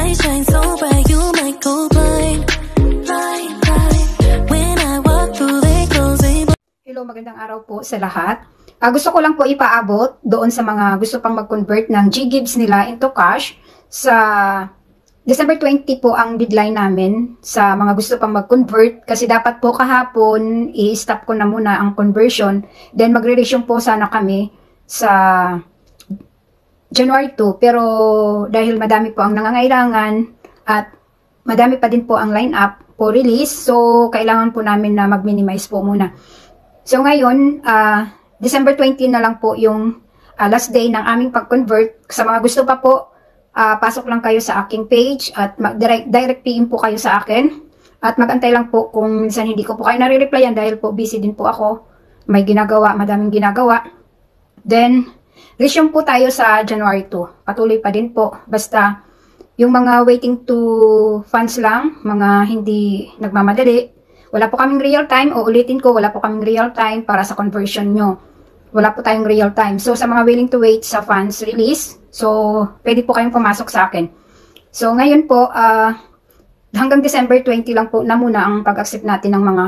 light shine so bright, you might go blind. Blind, blind. When I walk through, they close, they... Hello, magandang araw po sa lahat. Gusto ko lang po ipaabot doon sa mga gusto pang mag-convert ng G-Gibbs nila into cash. Sa December 20 po ang deadline namin sa mga gusto pang mag-convert. Kasi dapat po kahapon, i-stop ko na muna ang conversion. Then magre-resume po sana kami sa January 2. Pero dahil madami po ang nangangailangan at madami pa din po ang line-up po release. So kailangan po namin na mag-minimize po muna. So ngayon, December 20 na lang po yung last day ng aming pag-convert. Sa mga gusto pa po, pasok lang kayo sa aking page at direct PM po kayo sa akin. At magantay lang po kung minsan hindi ko po kayo nare-replyan dahil po busy din po ako. May ginagawa, madaming ginagawa. Then, resume po tayo sa January 2. Patuloy pa din po. Basta, yung mga waiting to funds lang, mga hindi nagmamadali, wala po kaming real time, o ulitin ko, wala po kaming real time para sa conversion nyo. Wala po tayong real time. So, sa mga willing to wait sa funds release, so, pwede po kayong pumasok sa akin. So, ngayon po, hanggang December 20 lang po na muna ang pag-accept natin ng mga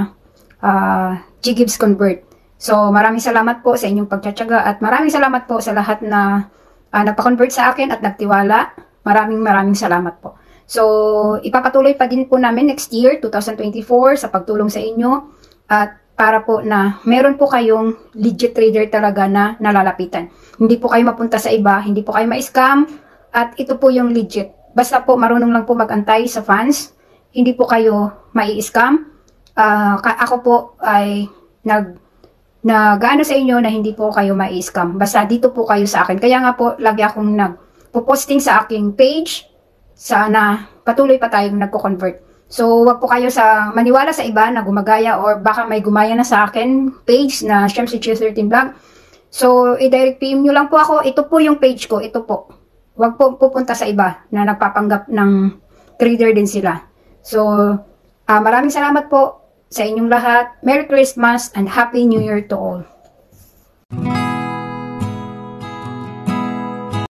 G-Gibbs convert. So, maraming salamat po sa inyong pagtsatsaga at maraming salamat po sa lahat na nagpa-convert sa akin at nagtiwala. Maraming salamat po. So, ipapatuloy pa din po namin next year, 2024, sa pagtulong sa inyo. At para po na meron po kayong legit trader talaga na nalalapitan. Hindi po kayo mapunta sa iba, hindi po kayo ma-scam. At ito po yung legit. Basta po marunong lang po mag-antay sa funds. Hindi po kayo mai-scam. Ako po ay nag-ano sa inyo na hindi po kayo mai-scam. Basta dito po kayo sa akin. Kaya nga po, lagi akong nagpo-posting sa aking page. Sana patuloy pa tayong nagko-convert. So, wag po kayo maniwala sa iba na gumagaya or baka may gumaya na sa akin page na Shamsi Chill 13 Vlog. So, i-direct PM nyo lang po ako. Ito po yung page ko. Ito po. Wag po pupunta sa iba na nagpapanggap ng trader din sila. So, maraming salamat po sa inyong lahat. Merry Christmas and Happy New Year to all.